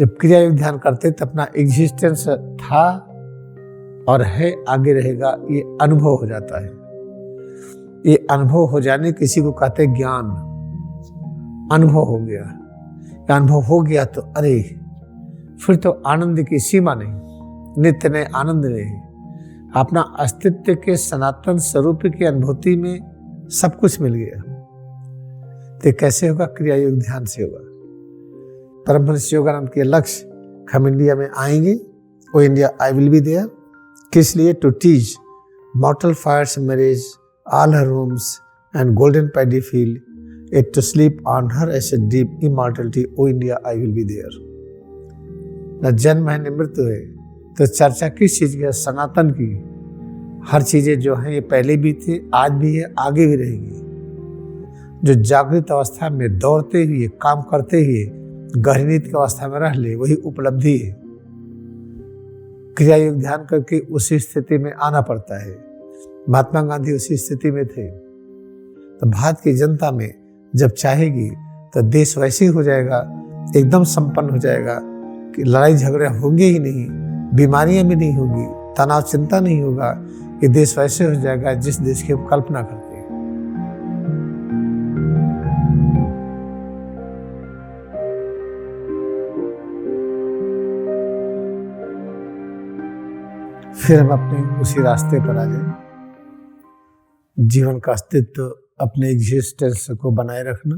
जब क्रिया योग ध्यान करते तो अपना एग्जिस्टेंस था और है, आगे रहेगा, ये अनुभव हो जाता है। ये अनुभव हो जाने किसी को कहते ज्ञान। अनुभव हो गया, अनुभव हो गया तो अरे फिर तो आनंद की सीमा नहीं, नित्य नए आनंद नहीं। अपना अस्तित्व के सनातन स्वरूप की अनुभूति में सब कुछ मिल गया। तो कैसे होगा? क्रिया योग ध्यान से होगा। परमहंस योगानंद के लक्ष्य, हम इंडिया में आएंगे, O India I will be there. किस लिए? To teach mortal fires marriage all her homes and golden paddy field it to sleep on her as a deep immortality, O India I will be there. न जन्म है न मृत्यु है, तो चर्चा किस चीज की है? सनातन की। हर चीजें जो हैं ये पहले भी थी, आज भी है, आगे भी रहेगी। जो जागृत अवस्था में दौड़ते हुए, काम करते हुए गहरी नींद की अवस्था में रह ले, वही उपलब्धि है। क्रिया योग ध्यान करके उसी स्थिति में आना पड़ता है। महात्मा गांधी उसी स्थिति में थे। तो भारत की जनता में जब चाहेगी तो देश वैसे ही हो जाएगा, एकदम संपन्न हो जाएगा कि लड़ाई झगड़े होंगे ही नहीं, बीमारियां भी नहीं होगी, तनाव चिंता नहीं होगा। ये देश वैसे हो जाएगा जिस देश की हम कल्पना करते हैं। फिर हम अपने उसी रास्ते पर आ जाए। जीवन का अस्तित्व अपने एग्जिस्टेंस को बनाए रखना।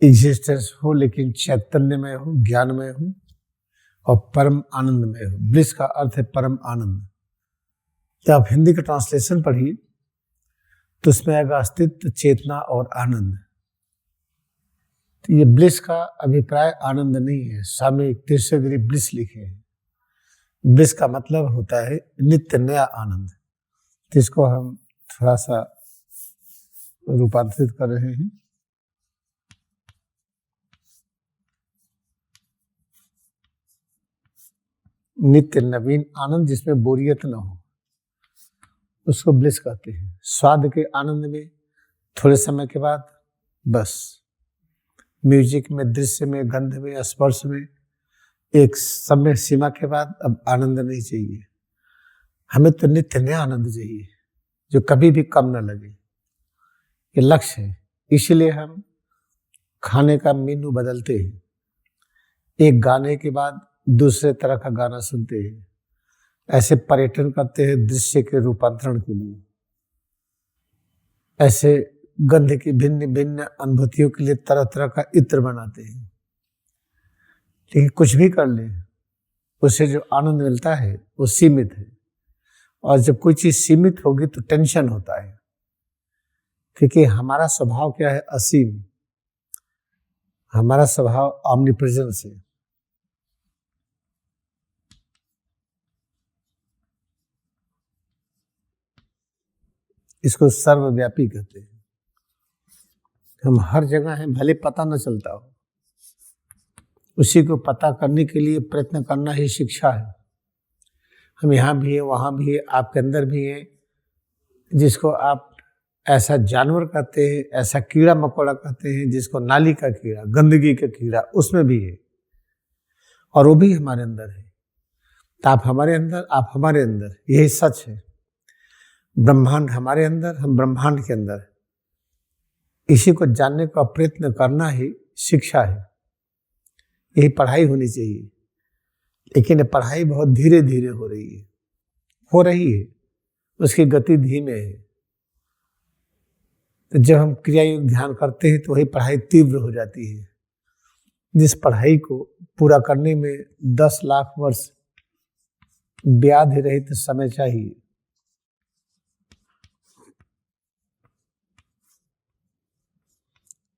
एग्जिस्टेंस हो लेकिन चैतन्यमय हो, ज्ञानमय हो और परम आनंदमय हो। ब्लिस का अर्थ है परम आनंद। जब आप हिंदी का ट्रांसलेशन पढ़िए तो उसमें आएगा अस्तित्व, चेतना और आनंद। तो ये ब्लिस का अभिप्राय आनंद नहीं है। स्वामी तीर्थगिरी ब्लिस लिखे हैं। ब्लिस का मतलब होता है नित्य नया आनंद। तो इसको हम थोड़ा सा रूपांतरित कर रहे हैं। नित्य नवीन आनंद जिसमें बोरियत न हो, उसको ब्लिस कहते हैं। स्वाद के आनंद में थोड़े समय के बाद बस म्यूजिक में, दृश्य में, गंध में, स्पर्श में एक समय सीमा के बाद अब आनंद नहीं चाहिए। हमें तो नित्य नया आनंद चाहिए जो कभी भी कम न लगे। ये लक्ष्य है। इसीलिए हम खाने का मेनू बदलते हैं। एक गाने के बाद दूसरे तरह का गाना सुनते हैं। ऐसे पर्यटन करते हैं दृश्य के रूपांतरण के लिए। ऐसे गंध की भिन्न भिन्न अनुभूतियों के लिए तरह तरह का इत्र बनाते हैं। लेकिन कुछ भी कर ले, उससे जो आनंद मिलता है वो सीमित है। और जब कोई चीज सीमित होगी तो टेंशन होता है, क्योंकि हमारा स्वभाव क्या है? असीम। हमारा स्वभाव ऑमनीप्रेजेंस है। इसको सर्वव्यापी कहते हैं। हम हर जगह हैं, भले पता न चलता हो। उसी को पता करने के लिए प्रयत्न करना ही शिक्षा है। हम यहाँ भी हैं, वहाँ भी है, आपके अंदर भी है। जिसको आप ऐसा जानवर कहते हैं, ऐसा कीड़ा मकोड़ा कहते हैं, जिसको नाली का कीड़ा, गंदगी का कीड़ा, उसमें भी है और वो भी हमारे अंदर है। तो आप हमारे अंदर, आप हमारे अंदर, यही सच है। ब्रह्मांड हमारे अंदर, हम ब्रह्मांड के अंदर। इसी को जानने का प्रयत्न करना ही शिक्षा है। यही पढ़ाई होनी चाहिए। लेकिन ये पढ़ाई बहुत धीरे धीरे हो रही है, उसकी गति धीमे है। तो जब हम क्रिया योग ध्यान करते हैं तो वही पढ़ाई तीव्र हो जाती है। जिस पढ़ाई को पूरा करने में 10 लाख वर्ष व्याधि रहित समय चाहिए,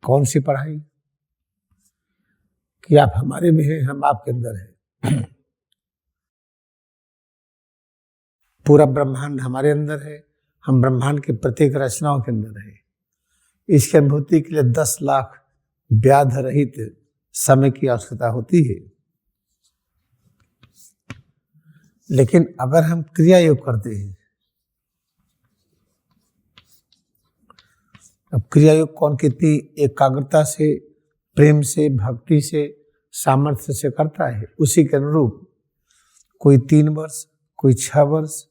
कौन सी पढ़ाई? कि आप हमारे में हैं, हम आपके अंदर हैं। पूरा ब्रह्मांड हमारे अंदर है, हम ब्रह्मांड के प्रत्येक रचनाओं के अंदर है। इसकी अनुभूति के लिए 10 लाख व्याध रहित समय की आवश्यकता होती है। लेकिन अगर हम क्रिया योग करते हैं, अब क्रिया योग कौन कितनी एकाग्रता से, प्रेम से, भक्ति से, सामर्थ्य से करता है, उसी के अनुरूप कोई 3 वर्ष, कोई 6 वर्ष,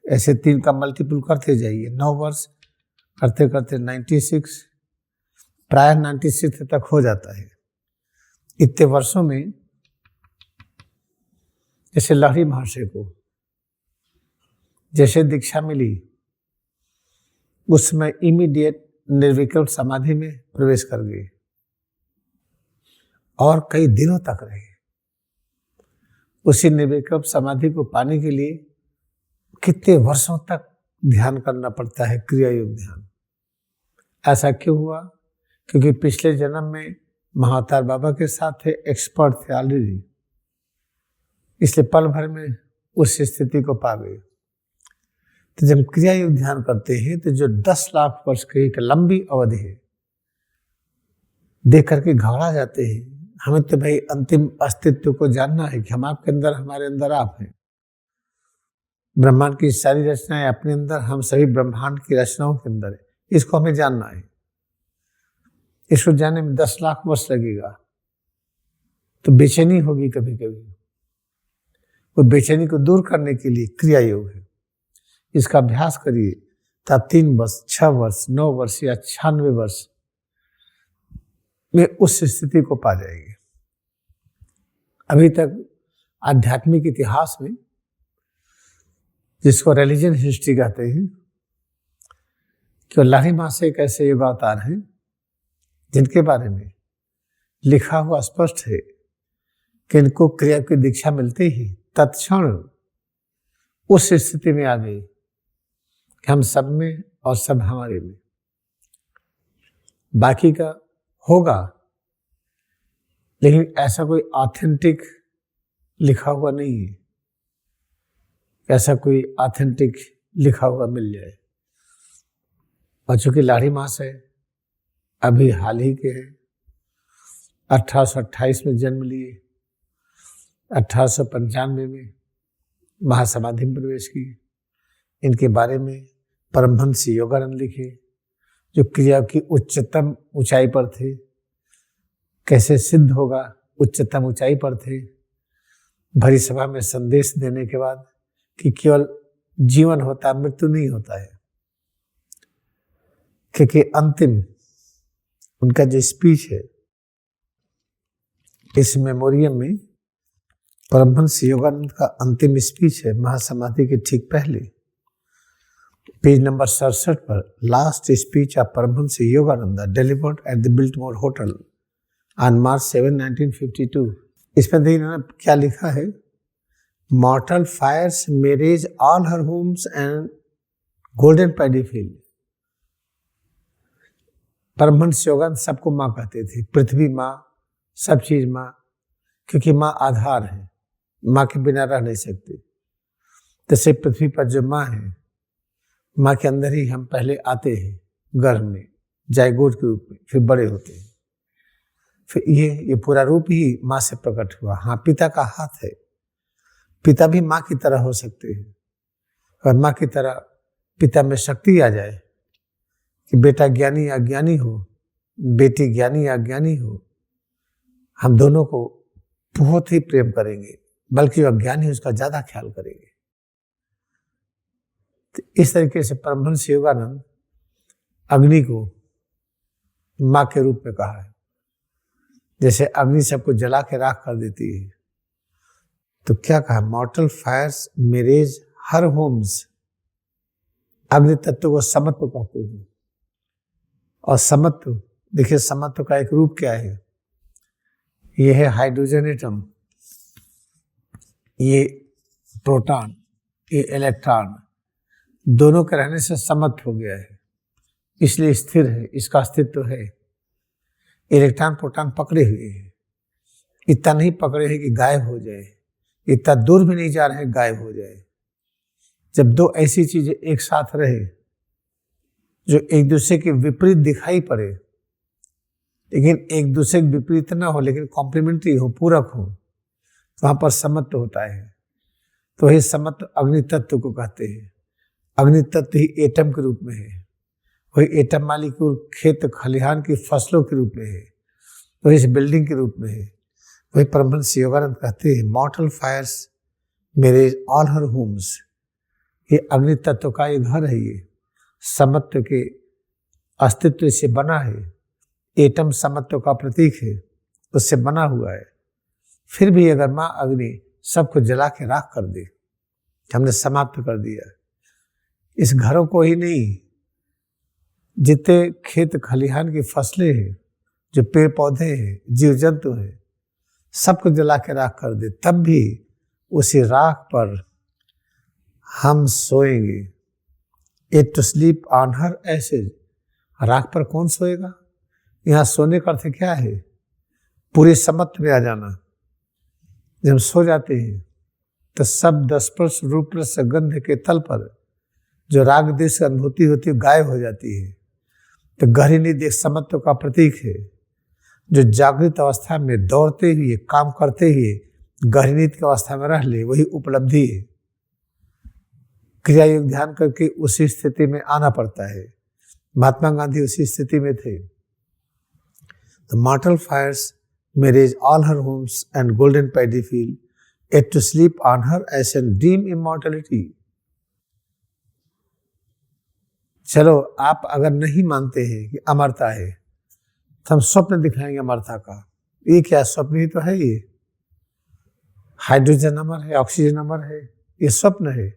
ऐसे 3 का मल्टीपल करते जाइए, 9 वर्ष करते करते 96, प्राय 96 तक हो जाता है। इतने वर्षों में जैसे लहरी महर्षि को जैसे दीक्षा मिली, उस समय इमीडिएट निर्विकल्प समाधि में प्रवेश कर गए और कई दिनों तक रहे। उसी निर्विकल्प समाधि को पाने के लिए कितने वर्षों तक ध्यान करना पड़ता है, क्रिया योग ध्यान। ऐसा क्यों हुआ? क्योंकि पिछले जन्म में महाअवतार बाबा के साथ थे, एक्सपर्ट थे ऑलरेडी, इसलिए पल भर में उस स्थिति को पा गए। तो जब क्रिया योग ध्यान करते हैं तो जो 10 लाख वर्ष की एक लंबी अवधि है, देख करके घबरा जाते हैं। हमें तो भाई अंतिम अस्तित्व को जानना है कि हम आपके अंदर, हमारे अंदर आप हैं। ब्रह्मांड की सारी रचनाएं अपने अंदर, हम सभी ब्रह्मांड की रचनाओं के अंदर है, इसको हमें जानना है। इसको जानने में 10 लाख वर्ष लगेगा, तो बेचैनी होगी कभी कभी। वो बेचैनी को दूर करने के लिए क्रिया योग है, इसका अभ्यास करिए, तब 3 वर्ष, 6 वर्ष, 9 वर्ष या 96 वर्ष में उस स्थिति को पा जाएंगे। अभी तक आध्यात्मिक इतिहास में, जिसको रिलीजन हिस्ट्री कहते हैं, कि लहरी महर्षि एक ऐसे योग अवतार हैं जिनके बारे में लिखा हुआ स्पष्ट है कि इनको क्रिया की दीक्षा मिलते ही तत्क्षण उस स्थिति में आ गई कि हम सब में और सब हमारे में। बाकी का होगा, लेकिन ऐसा कोई ऑथेंटिक लिखा हुआ नहीं है, ऐसा कोई ऑथेंटिक लिखा हुआ मिल जाए। और चूंकि लहरी महर्षि अभी हाल ही के हैं, 1828 में जन्म लिए, 1895 में महासमाधि में प्रवेश किए। इनके बारे में परमहंस योगानंद लिखे, जो क्रिया की उच्चतम ऊंचाई पर थे। कैसे सिद्ध होगा, उच्चतम ऊंचाई पर थे। भरी सभा में संदेश देने के बाद कि केवल जीवन होता, मृत्यु नहीं होता है। क्योंकि अंतिम उनका जो स्पीच है, इस मेमोरियम में परमहंस योगानंद का अंतिम स्पीच है, महासमाधि के ठीक पहले, पेज नंबर 67 पर, last speech of Paramahansa Yogananda delivered at the Biltmore hotel on March 7, 1952। इसमें देखिए इन्होंने क्या लिखा है, mortal fires marriage all her homes and golden paddy field. Paramahansa Yogananda सबको माँ कहते थे, पृथ्वी माँ, सब चीज माँ, क्योंकि माँ आधार है, माँ के बिना रह नहीं सकते। जैसे पृथ्वी पर जो माँ है, माँ के अंदर ही हम पहले आते हैं गर्भ में, जायगोट के रूप में, फिर बड़े होते हैं, फिर ये पूरा रूप ही माँ से प्रकट हुआ। हाँ, पिता का हाथ है, पिता भी माँ की तरह हो सकते हैं, और माँ की तरह पिता में शक्ति आ जाए कि बेटा ज्ञानी या अज्ञानी हो, बेटी ज्ञानी या अज्ञानी हो, हम दोनों को बहुत ही प्रेम करेंगे, बल्कि अज्ञानी उसका ज्यादा ख्याल करेंगे। तो इस तरीके से परमहंस योगानंद अग्नि को माँ के रूप में कहा है। जैसे अग्नि सबको जला के राख कर देती है, तो क्या कहा, मॉर्टल फायर्स मेरेज हर होम्स। अग्नि तत्व को समत्व कहते हैं। और समत्व, देखिए समत्व का एक रूप क्या है, ये है हाइड्रोजन एटम, ये प्रोटॉन, ये इलेक्ट्रॉन, दोनों के रहने से समत्व हो गया है, इसलिए स्थिर है, इसका अस्तित्व है। इलेक्ट्रॉन प्रोटॉन पकड़े हुए हैं, इतना नहीं पकड़े हैं कि गायब हो जाए, इतना दूर भी नहीं जा रहे हैं गायब हो जाए। जब दो ऐसी चीजें एक साथ रहे जो एक दूसरे के विपरीत दिखाई पड़े, लेकिन एक दूसरे के विपरीत ना हो, लेकिन कॉम्प्लीमेंट्री हो, पूरक हो, वहां पर समत्व होता है। तो वही समत्व अग्नि तत्व को कहते हैं। अग्नि तत्व ही एटम के रूप में है, वही एटम मालिक्यूल खेत खलिहान की फसलों के रूप में है, वो इस बिल्डिंग के रूप में है। वही परमहंस योगानंद कहते हैं, मॉर्टल फायर्स मेरे ऑल हर होम्स। ये अग्नि तत्व का ये घर है, ये समत्व के अस्तित्व से बना है। एटम समत्व का प्रतीक है, उससे बना हुआ है। फिर भी अगर माँ अग्नि सबको जला के राख कर दे, हमने समाप्त कर दिया। इस घरों को ही नहीं, जितने खेत खलिहान की फसलें हैं, जो पेड़ पौधे हैं, जीव जंतु हैं, सबको जला के राख कर दे, तब भी उसी राख पर हम सोएंगे। It to sleep on her ashes. राख पर कौन सोएगा? यहाँ सोने का अर्थ क्या है? पूरे समत्व में आ जाना। जब हम सो जाते हैं तो शब्द स्पर्श रूप रस गंध के तल पर जो राग देश अनुभूति होती है गायब हो जाती है। तो गहरी नींद एक समत्व का प्रतीक है, जो जागृत अवस्था में दौड़ते हुए काम करते हुए गहरी नींद की अवस्था में रह ले, वही उपलब्धि है। क्रिया योग ध्यान करके उसी स्थिति में आना पड़ता है। महात्मा गांधी उसी स्थिति में थे। The mortal fires may raise all her homes and golden paddy field, yet to sleep on her as and dream immortality. चलो, आप अगर नहीं मानते हैं कि अमरता है तो हम स्वप्न दिखाएंगे अमरता का। ये क्या स्वप्न ही तो है, ये हाइड्रोजन अमर है, ऑक्सीजन अमर है, ये स्वप्न है।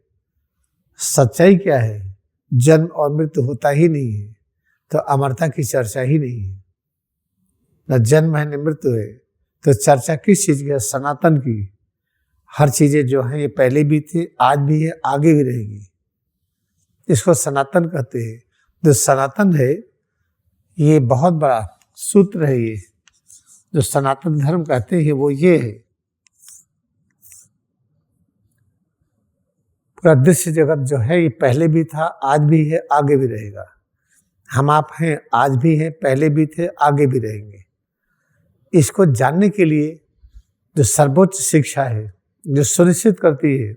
सच्चाई क्या है? जन्म और मृत्यु होता ही नहीं है, तो अमरता की चर्चा ही नहीं है। न जन्म है न मृत्यु है, तो चर्चा किस चीज की है? सनातन की। हर चीजें जो हैं ये पहले भी थी, आज भी है, आगे भी रहेगी। इसको सनातन कहते हैं। जो सनातन है ये बहुत बड़ा सूत्र है। ये जो सनातन धर्म कहते हैं वो ये है, पूरा दृश्य जगत जो है ये पहले भी था, आज भी है, आगे भी रहेगा। हम आप हैं, आज भी हैं, पहले भी थे, आगे भी रहेंगे। इसको जानने के लिए जो सर्वोच्च शिक्षा है, जो सुनिश्चित करती है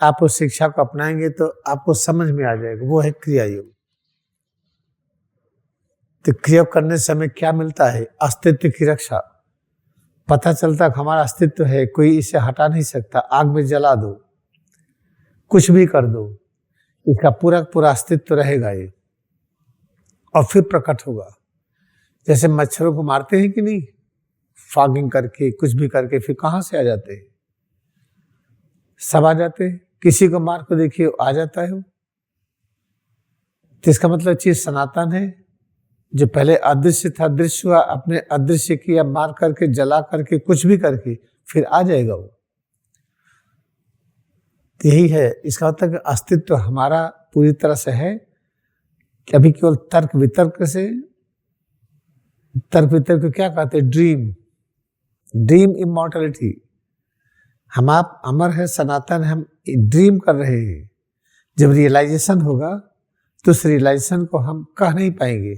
आप उस शिक्षा को अपनाएंगे तो आपको समझ में आ जाएगा, वो है क्रिया योग। तो क्रिया करने समय क्या मिलता है? अस्तित्व की रक्षा। पता चलता कि हमारा अस्तित्व है, कोई इसे हटा नहीं सकता। आग में जला दो, कुछ भी कर दो, इसका पूरा पूरा अस्तित्व रहेगा ये, और फिर प्रकट होगा। जैसे मच्छरों को मारते हैं कि नहीं, फॉगिंग करके, कुछ भी करके, फिर कहाँ से आ जाते हैं? सब आ जाते हैं। किसी को मार को देखिए, आ जाता है वो। तो इसका मतलब चीज सनातन है। जो पहले अदृश्य था, दृश्य हुआ, अपने अदृश्य किया, मार करके, जला करके, कुछ भी करके, फिर आ जाएगा वो। यही है। इसका मतलब कि अस्तित्व हमारा पूरी तरह से है कि अभी केवल तर्क वितर्क से, तर्क वितर्क को क्या कहते हैं? Dream immortality. हम आप अमर है, सनातन है, हम ड्रीम कर रहे हैं। जब रियलाइजेशन होगा तो उस रियलाइजेशन को हम कह नहीं पाएंगे।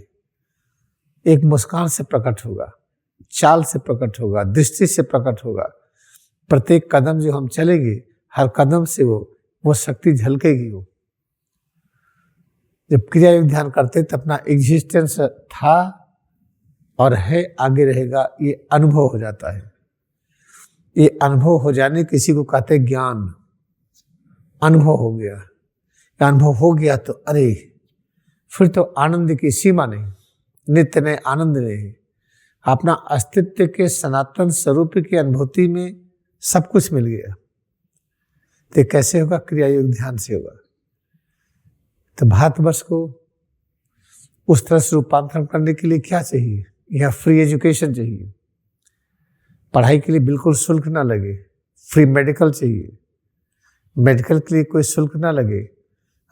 एक मुस्कान से प्रकट होगा, चाल से प्रकट होगा, दृष्टि से प्रकट होगा। प्रत्येक कदम जो हम चलेंगे, हर कदम से वो शक्ति झलकेगी। वो जब क्रिया योग ध्यान करते तो अपना एग्जिस्टेंस था और है, आगे रहेगा, ये अनुभव हो जाता है। ये अनुभव हो जाने किसी को कहते ज्ञान। अनुभव हो गया, अनुभव हो गया तो अरे फिर तो आनंद की सीमा नहीं, नित्य में आनंद नहीं। अपना अस्तित्व के सनातन स्वरूप की अनुभूति में सब कुछ मिल गया। तो कैसे होगा? क्रिया योग ध्यान से होगा। तो भारतवर्ष को उस तरह से रूपांतरण करने के लिए क्या चाहिए? यहाँ फ्री एजुकेशन चाहिए, पढ़ाई के लिए बिल्कुल शुल्क ना लगे। फ्री मेडिकल चाहिए, मेडिकल के लिए कोई शुल्क ना लगे।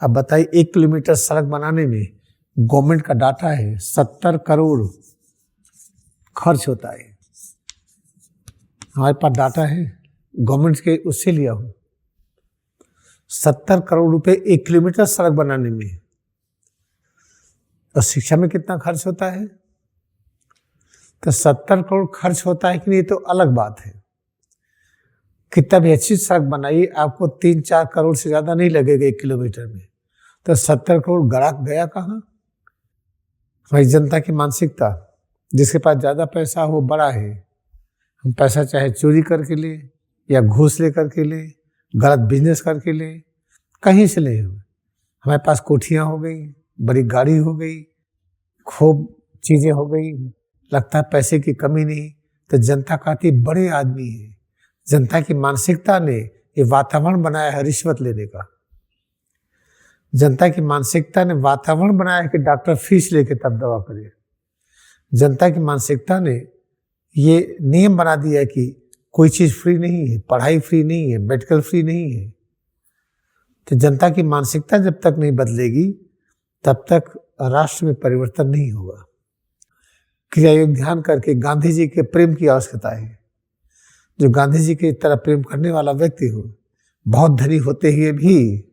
अब बताइए, 1 किलोमीटर सड़क बनाने में गवर्नमेंट का डाटा है 70 करोड़ खर्च होता है। हमारे पास डाटा है, गवर्नमेंट के उससे लिया हूं। 70 करोड़ रुपए 1 किलोमीटर सड़क बनाने में। और शिक्षा में कितना खर्च होता है? तो 70 करोड़ खर्च होता है कि नहीं तो अलग बात है। कितना भी अच्छी सड़क बनाइए, आपको 3-4 करोड़ से ज्यादा नहीं लगेगा 1 किलोमीटर में। तो 70 करोड़ गया कहाँ? हमारी जनता की मानसिकता जिसके पास ज़्यादा पैसा हो बड़ा है, हम पैसा चाहे चोरी करके ले या घूस ले करके ले, गलत बिजनेस करके ले, कहीं से ले, हमारे पास कोठियाँ हो गई, बड़ी गाड़ी हो गई, खूब चीज़ें हो गई, लगता है पैसे की कमी नहीं, तो जनता कहती बड़े आदमी है। जनता की मानसिकता ने ये वातावरण बनाया है रिश्वत लेने का। जनता की मानसिकता ने वातावरण बनाया है कि डॉक्टर फीस लेके तब दवा करे। जनता की मानसिकता ने ये नियम बना दिया है कि कोई चीज़ फ्री नहीं है, पढ़ाई फ्री नहीं है, मेडिकल फ्री नहीं है। तो जनता की मानसिकता जब तक नहीं बदलेगी तब तक राष्ट्र में परिवर्तन नहीं होगा। क्रिया योग ध्यान करके गांधी जी के प्रेम की आवश्यकता है। जो गांधी जी की तरह प्रेम करने वाला व्यक्ति हो, बहुत धनी होते हुए भी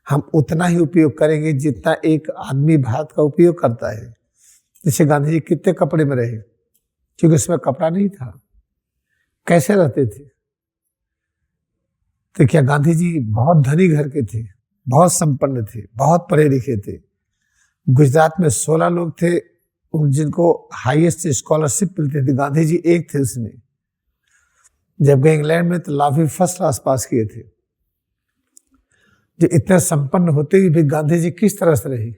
हम उतना ही उपयोग करेंगे जितना एक आदमी भारत का उपयोग करता है। जैसे गांधी जी कितने कपड़े में रहे, क्योंकि उसमें कपड़ा नहीं था। कैसे रहते थे? तो क्या गांधी जी बहुत धनी घर के थे, बहुत संपन्न थे, बहुत पढ़े लिखे थे। गुजरात में 16 लोग थे जिनको हाईएस्ट स्कॉलरशिप मिलती थी, गांधी जी एक थे उसमें। जब गए इंग्लैंड में तो लाभी फर्स्ट क्लास पास किए थे। जो इतने संपन्न होते हुए भी गांधी जी किस तरह से रहे?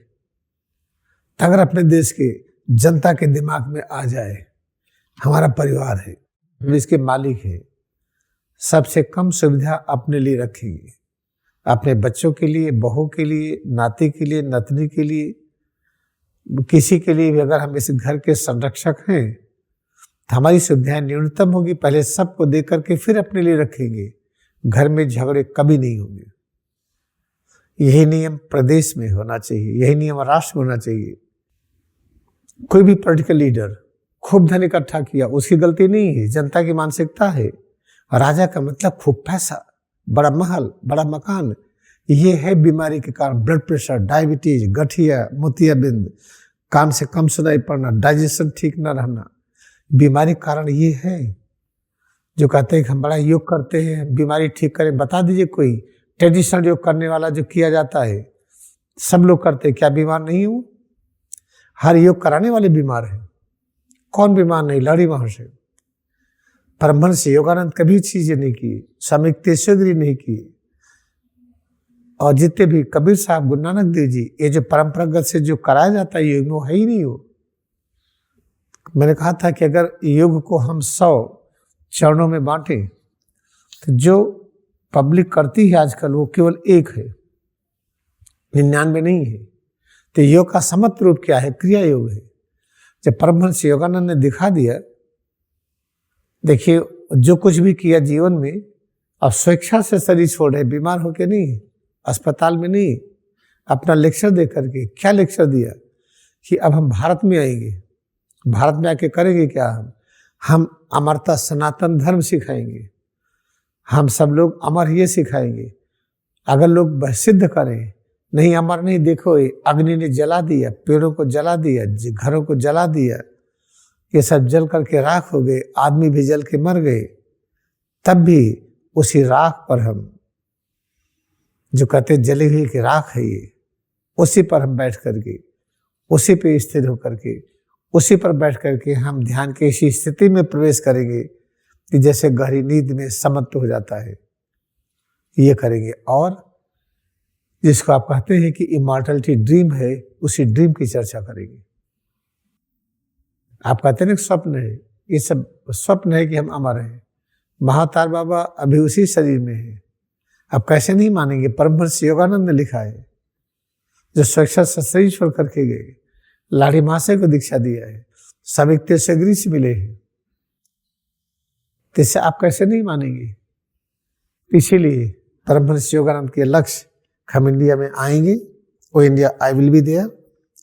अगर अपने देश के जनता के दिमाग में आ जाए हमारा परिवार है, हम इसके मालिक हैं, सबसे कम सुविधा अपने लिए रखेंगे, अपने बच्चों के लिए, बहू के लिए, नाती के लिए, नतनी के लिए, किसी के लिए भी अगर हम इस घर के संरक्षक हैं तो हमारी सुविधाएं न्यूनतम होगी। पहले सबको दे करके फिर अपने लिए रखेंगे, घर में झगड़े कभी नहीं होंगे। यही नियम प्रदेश में होना चाहिए, यही नियम राष्ट्र में होना चाहिए। कोई भी पॉलिटिकल लीडर खूब धन इकट्ठा किया, उसकी गलती नहीं है, जनता की मानसिकता है। राजा का मतलब खूब पैसा, बड़ा महल, बड़ा मकान। ये है बीमारी के कारण, ब्लड प्रेशर, डायबिटीज, गठिया, मोतियाबिंद, कान से कम सुनाई पड़ना, डाइजेशन ठीक न रहना, बीमारी कारण ये है। जो कहते हैं कि हम बड़ा योग करते हैं बीमारी ठीक करें, बता दीजिए कोई ट्रेडिशनल योग करने वाला जो किया जाता है, सब लोग करते हैं, क्या बीमार नहीं हो? हर योग कराने वाले बीमार हैं, कौन बीमार नहीं? लड़ी महर्षि, परमहंस योगानंद कभी चीजें नहीं की, स्वामी तेजस्वी नहीं की, और जितने भी कबीर साहब, गुरु नानक देव जी, ये जो परंपरागत से जो कराया जाता है योग, वो है ही नहीं हो। मैंने कहा था कि अगर योग को हम 100 चरणों में बांटें तो जो पब्लिक करती है आजकल वो केवल 1 है, 99 नहीं है। तो योग का समत्व रूप क्या है? क्रिया योग है। जब परमहंस योगानंद ने दिखा दिया, देखिए जो कुछ भी किया जीवन में, अब स्वेच्छा से शरीर छोड़ रहे, बीमार होके नहीं, अस्पताल में नहीं, अपना लेक्चर दे करके। क्या लेक्चर दिया कि अब हम भारत में आएंगे, भारत में आके करेंगे क्या? हम अमरता, सनातन धर्म सिखाएंगे, हम सब लोग अमर ये सिखाएंगे। अगर लोग सिद्ध करें नहीं अमर नहीं, देखो अग्नि ने जला दिया, पेड़ों को जला दिया, घरों को जला दिया, ये सब जल करके राख हो गए, आदमी भी जल के मर गए, तब भी उसी राख पर हम, जो कहते जली हुई की राख है ये, उसी पर हम बैठ करके, उसी पे स्थिर होकर के, उसी पर बैठ करके हम ध्यान की इसी स्थिति में प्रवेश करेंगे कि जैसे गहरी नींद में समत्व हो जाता है, ये करेंगे। और जिसको आप कहते हैं कि इमॉर्टलिटी ड्रीम है, उसी ड्रीम की चर्चा करेंगे। आप कहते हैं स्वप्न है, ये सब स्वप्न है कि हम अमर हैं। महातार बाबा अभी उसी शरीर में है। आप कैसे नहीं मानेंगे? परमहंस योगानंद ने लिखा है, जो स्वेच्छा से शरीर छोड़ करके गए, लाड़ी महाशय को दीक्षा दिया है, सब एक तेजस्वी से मिले हैं, तो इससे आप कैसे नहीं मानेंगे? इसीलिए परमहंस योगानंद के लक्ष्य, हम इंडिया में आएंगे, वो India I will be there,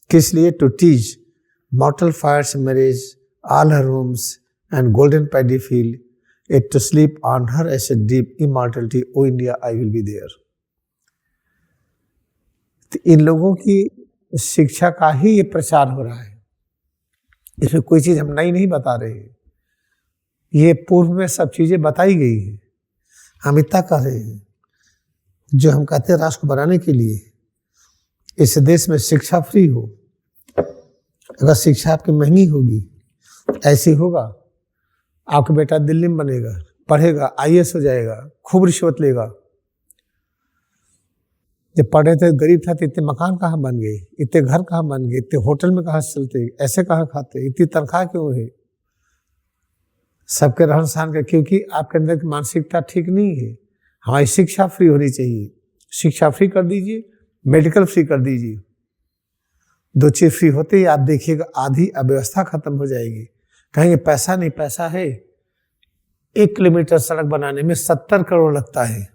किस लिए? To teach mortal fires marriage all her rooms and golden paddy field, it to sleep on her as a deep immortality, O India I will be there। तो इन लोगों की शिक्षा का ही ये प्रचार हो रहा है, इसमें कोई चीज हम नई नहीं बता रहे हैं, ये पूर्व में सब चीजें बताई गई है। हम इतना कर रहे हैं जो हम कहते हैं राष्ट्र को बनाने के लिए इस देश में शिक्षा फ्री हो। अगर शिक्षा आपकी महंगी होगी ऐसे होगा, आपका बेटा दिल्ली में बनेगा, पढ़ेगा, आईएएस हो जाएगा, खूब रिश्वत लेगा। जब पढ़े थे गरीब था तो इतने मकान कहाँ बन गए, इतने घर कहाँ बन गए, इतने होटल में कहाँ चलते, ऐसे कहाँ खाते, इतनी तनख्वाह क्यों है? सबके रहन सहन का, क्योंकि आपके अंदर की मानसिकता ठीक नहीं है। हमारी शिक्षा फ्री होनी चाहिए, शिक्षा फ्री कर दीजिए, मेडिकल फ्री कर दीजिए। 2 चीज फ्री होते ही आप देखिएगा आधी अव्यवस्था खत्म हो जाएगी। कहेंगे पैसा नहीं, पैसा है। 1 किलोमीटर सड़क बनाने में 70 करोड़ लगता है।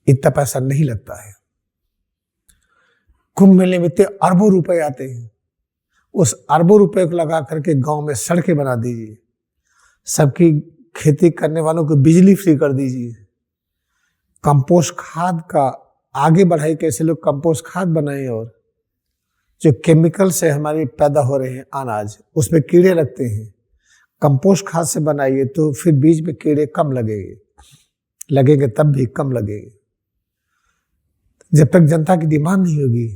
इतना पैसा नहीं लगता है। कुंभ मेले में इतने अरबों रुपए आते हैं, उस अरबों रुपए को लगा करके गांव में सड़कें बना दीजिए, सबकी खेती करने वालों को बिजली फ्री कर दीजिए। कंपोस्ट खाद का आगे बढ़ाई, कैसे लोग कंपोस्ट खाद बनाए, और जो केमिकल से हमारे पैदा हो रहे हैं अनाज, उसमें कीड़े लगते हैं, कंपोस्ट खाद से बनाइए तो फिर बीज में कीड़े कम लगेंगे तब भी कम लगेंगे। जब तक जनता की डिमांड नहीं होगी,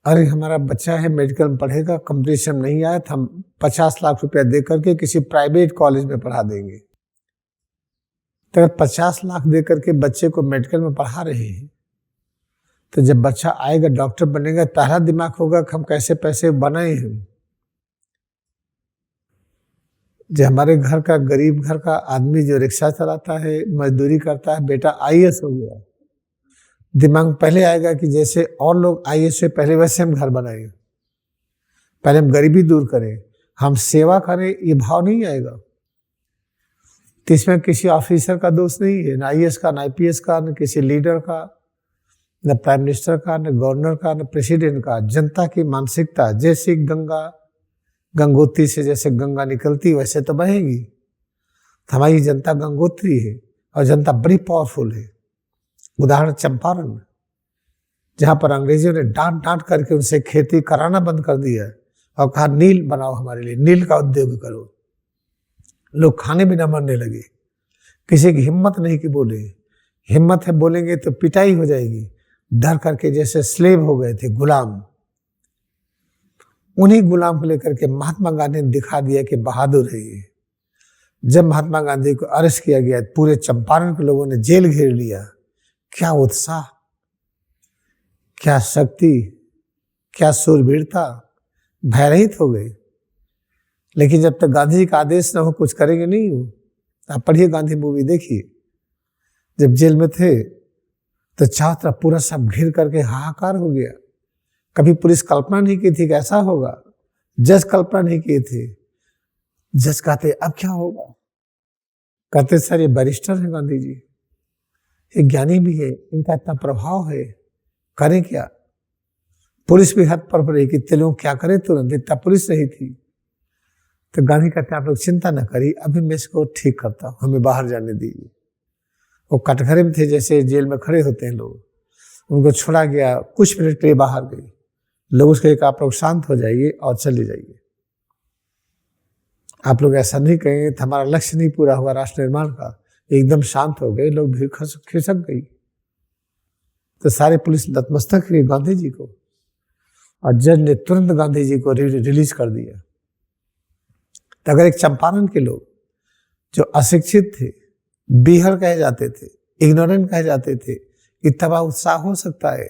अरे हमारा बच्चा है मेडिकल में पढ़ेगा, कंपटीशन नहीं आया तो हम 50 लाख रुपया दे करके किसी प्राइवेट कॉलेज में पढ़ा देंगे। तो अगर 50 लाख दे करके बच्चे को मेडिकल में पढ़ा रहे हैं, तो जब बच्चा आएगा डॉक्टर बनेगा, पहला दिमाग होगा कि हम कैसे पैसे बनाए हैं। जो हमारे घर का गरीब घर का आदमी जो रिक्शा चलाता है, मजदूरी करता है, बेटा आईएएस हो गया, दिमाग में पहले आएगा कि जैसे और लोग आईएएस से पहले वैसे हम घर बनाएं, पहले हम गरीबी दूर करें, हम सेवा करें, ये भाव नहीं आएगा। तो इसमें किसी ऑफिसर का दोष नहीं है, ना आईएएस का, ना आईपीएस का, न किसी लीडर का, न प्राइम मिनिस्टर का, न गवर्नर का, न प्रेसिडेंट का। जनता की मानसिकता, जैसे गंगोत्री से जैसे गंगा निकलती वैसे तो बहेगी। तो हमारी जनता गंगोत्री है और जनता बड़ी पावरफुल है। उदाहरण चंपारण, जहां पर अंग्रेजों ने डांट डांट करके उनसे खेती कराना बंद कर दिया और कहा नील बनाओ हमारे लिए, नील का उद्योग करो। लोग खाने बिना मरने लगे, किसी की हिम्मत नहीं कि बोले, हिम्मत है बोलेंगे तो पिटाई हो जाएगी, डर करके जैसे स्लेव हो गए थे, गुलाम। उन्हीं गुलाम को लेकर के महात्मा गांधी ने दिखा दिया कि बहादुर है ये। जब महात्मा गांधी को अरेस्ट किया गया, पूरे चंपारण के लोगों ने जेल घेर लिया। क्या उत्साह, क्या शक्ति, क्या सूरवीरता, भयरहित हो गए। लेकिन जब तक गांधी जी का आदेश न हो कुछ करेंगे नहीं हो। आप पढ़िए, गांधी मूवी देखिए। जब जेल में थे तो चारों तरफ पूरा सब घिर करके हाहाकार हो गया। कभी पुलिस कल्पना नहीं की थी कि ऐसा होगा, जज कल्पना नहीं किए थे। जज कहते अब क्या होगा, कहते सर ये बैरिस्टर है गांधी जी, ये ज्ञानी भी है, इनका इतना प्रभाव है, करें क्या। पुलिस भी हद पर पड़ी कि इतने लोग क्या करें, तुरंत इतना पुलिस नहीं थी। तो गांधी कहते आप लोग चिंता न करिए, अभी मैं इसको ठीक करता हूँ, हमें बाहर जाने दीजिए। वो कटघरे में थे, जैसे जेल में खड़े होते हैं लोग, उनको छोड़ा गया, कुछ मिनट के लिए बाहर गए। लोग उसके आप लोग शांत हो जाइए और चले जाइए, आप लोग ऐसा नहीं कहेंगे तो हमारा लक्ष्य नहीं पूरा हुआ राष्ट्र निर्माण का। एकदम शांत हो गए लोग, भीड़ खिसक गई। तो सारे पुलिस नतमस्तक हुई गांधी जी को, और जज ने तुरंत गांधी जी को रिलीज कर दिया। तो अगर एक चंपारण के लोग जो अशिक्षित थे, बीहर कहे जाते थे, इग्नोरेंट कहे जाते थे, इतना उत्साह हो सकता है,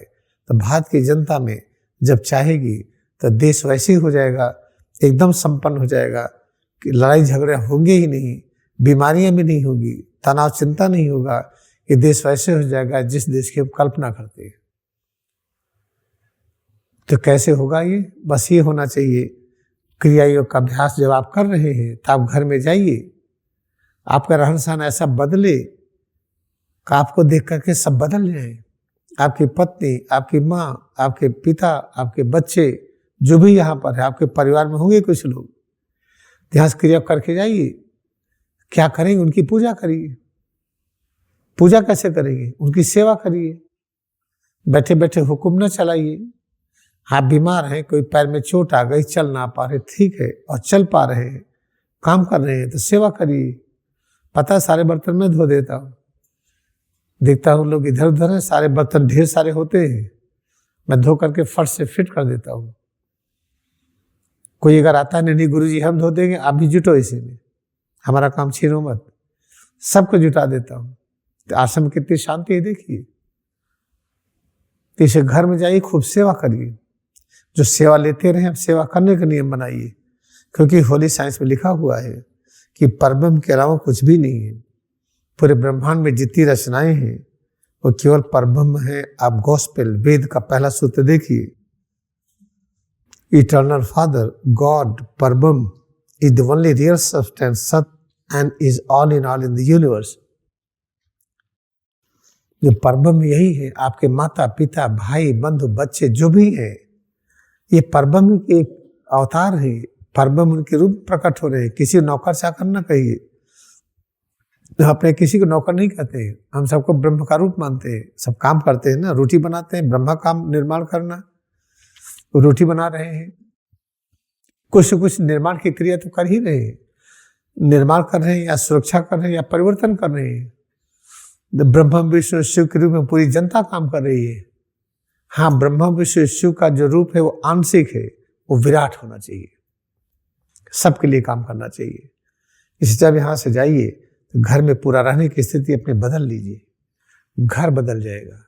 तो भारत की जनता में जब चाहेगी तो देश वैसे ही हो जाएगा, एकदम संपन्न हो जाएगा कि लड़ाई झगड़े होंगे ही नहीं, बीमारियां भी नहीं होगी, तनाव चिंता नहीं होगा। कि देश वैसे हो जाएगा जिस देश की हम कल्पना करते हैं। तो कैसे होगा ये? बस ये होना चाहिए, क्रिया योग का अभ्यास जब आप कर रहे हैं तो आप घर में जाइए, आपका रहन सहन ऐसा बदले कि आपको देख करके सब बदल जाए। आपकी पत्नी, आपकी माँ, आपके पिता, आपके बच्चे, जो भी यहाँ पर है, आपके परिवार में होंगे कुछ लोग, ध्यान क्रिया करके जाइए। क्या करेंगे? उनकी पूजा करिए। पूजा कैसे करेंगे? उनकी सेवा करिए। बैठे बैठे हुक्म न चलाइए। आप बीमार हैं, कोई पैर में चोट आ गई, चल ना पा रहे, ठीक है, और चल पा रहे हैं, काम कर रहे हैं, तो सेवा करिए। पता सारे बर्तन में धो देता हूँ, देखता हूँ लोग इधर उधर है, सारे बर्तन ढेर सारे होते हैं, मैं धो करके फर्श से फिट कर देता हूँ। कोई अगर आता है, नहीं गुरुजी हम धो देंगे, आप भी जुटो इसी में, हमारा काम छीनो मत, सबको जुटा देता हूँ। तो आश्रम कितनी शांति है देखिए। तो इसे घर में जाइए, खूब सेवा करिए, जो सेवा लेते रहे अब सेवा करने का नियम बनाइए, क्योंकि होली साइंस में लिखा हुआ है कि परब्रह्म के अलावा कुछ भी नहीं है। पूरे ब्रह्मांड में जितनी रचनाएं हैं वो केवल परब्रह्म है। आप गॉस्पेल वेद का पहला सूत्र देखिए, eternal father God Parabrahma is the only real substance sat and is all in the universe. जो परब्रह्म यही है, आपके माता पिता भाई बंधु बच्चे जो भी हैं, ये परब्रह्म के अवतार है, परब्रह्म उनके रूप प्रकट हो रहे हैं। किसी नौकर चाकर ना कहिए, अपने किसी को नौकर नहीं कहते हैं, हम सबको ब्रह्म का रूप मानते हैं। सब काम करते हैं ना, रोटी बनाते हैं, ब्रह्मा काम निर्माण करना, रोटी बना रहे हैं, कुछ न कुछ निर्माण की क्रिया तो कर ही रहे हैं, निर्माण कर रहे हैं या सुरक्षा कर रहे हैं या परिवर्तन कर रहे हैं। ब्रह्म विष्णु शिव के रूप में पूरी जनता काम कर रही है। हाँ, ब्रह्म विष्णु शिव का जो रूप है वो आंशिक है, वो विराट होना चाहिए, सबके लिए काम करना चाहिए। इसलिए जब यहाँ से जाइए तो घर में पूरा रहने की स्थिति अपने बदल लीजिए, घर बदल जाएगा।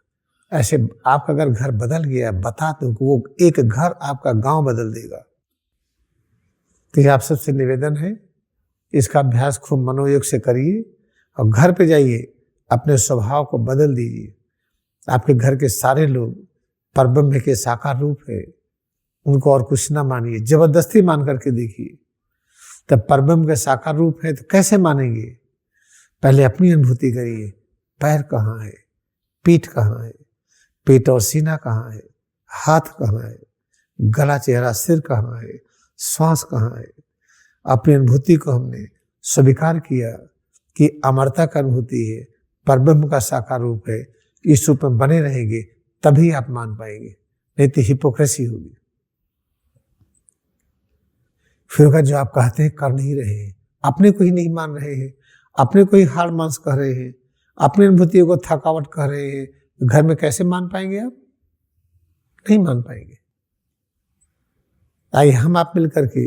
ऐसे आपका अगर घर बदल गया, बता दो वो एक घर आपका गांव बदल देगा। तो आप सबसे निवेदन है, इसका अभ्यास खूब मनोयोग से करिए और घर पे जाइए, अपने स्वभाव को बदल दीजिए। आपके घर के सारे लोग परब्रह्म के साकार रूप है, उनको और कुछ ना मानिए, जबरदस्ती मान करके देखिए। तब परब्रह्म के साकार रूप है तो कैसे मानेंगे? पहले अपनी अनुभूति करिए, पैर कहाँ है, पीठ कहाँ है, पेट और सीना कहाँ है, हाथ कहाँ है, गला चेहरा सिर कहाँ है, श्वास कहाँ है। अपनी अनुभूति को हमने स्वीकार किया कि अमरता का अनुभूति है, परब्रह्म का साकार रूप है, इस रूप में बने रहेंगे तभी आप मान पाएंगे, नहीं तो हिपोक्रेसी होगी। फिर का जो आप कहते हैं कर नहीं रहे हैं, अपने को ही नहीं मान रहे हैं, अपने को ही हार मांस कह रहे हैं, अपनी अनुभूतियों को थकावट कह रहे हैं, घर में कैसे मान पाएंगे? आप नहीं मान पाएंगे। आइए हम आप मिलकर के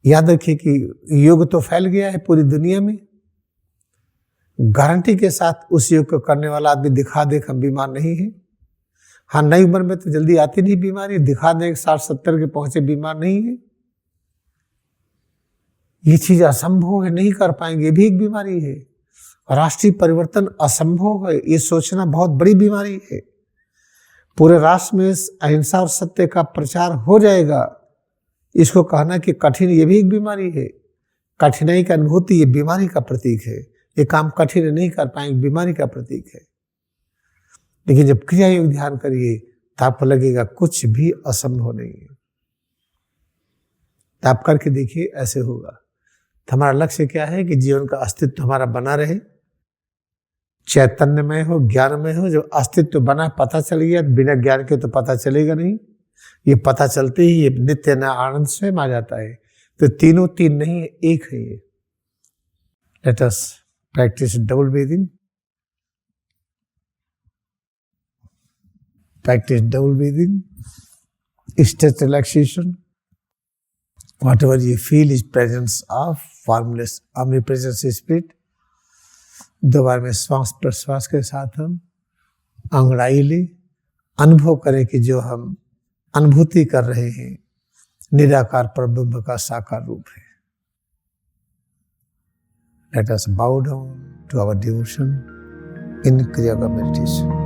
याद रखिए कि योग तो फैल गया है पूरी दुनिया में। गारंटी के साथ उस योग को करने वाला आदमी दिखा दे हम बीमार नहीं है। हाँ, नई उम्र में तो जल्दी आती नहीं बीमारी, दिखा दे 60-70 के पहुंचे बीमार नहीं है, ये चीज असंभव है, नहीं कर पाएंगे, ये भी एक बीमारी है। राष्ट्रीय परिवर्तन असंभव है, ये सोचना बहुत बड़ी बीमारी है। पूरे राष्ट्र में अहिंसा और सत्य का प्रचार हो जाएगा, इसको कहना कि कठिन, ये भी एक बीमारी है। कठिनाई की अनुभूति ये बीमारी का प्रतीक है, ये काम कठिन नहीं कर पाएंगे, बीमारी का प्रतीक है। लेकिन जब क्रिया योग ध्यान करिए तो आपको लगेगा कुछ भी असंभव नहीं है। तो आप करके देखिए, ऐसे होगा। तो हमारा लक्ष्य क्या है कि जीवन का अस्तित्व हमारा बना रहे, चैतन्यमय हो, ज्ञानमय हो। जो अस्तित्व बना पता चल गया, बिना ज्ञान के तो पता चलेगा नहीं। ये पता चलते ही ये नित्य न आनंद स्वयं आ जाता है। तो तीनों तीन नहीं है, एक है ये। Let us practice double breathing, practice double breathing, stress relaxation. Whatever you feel is presence of formless omnipresence spirit. दो बार में श्वास प्रश्वास के साथ हम अंगड़ाई ले अनुभव करें कि जो हम अनुभूति कर रहे हैं निराकार परब्रह्म का साकार रूप है। Let us bow down to our devotion in Kriya Yoga meditation.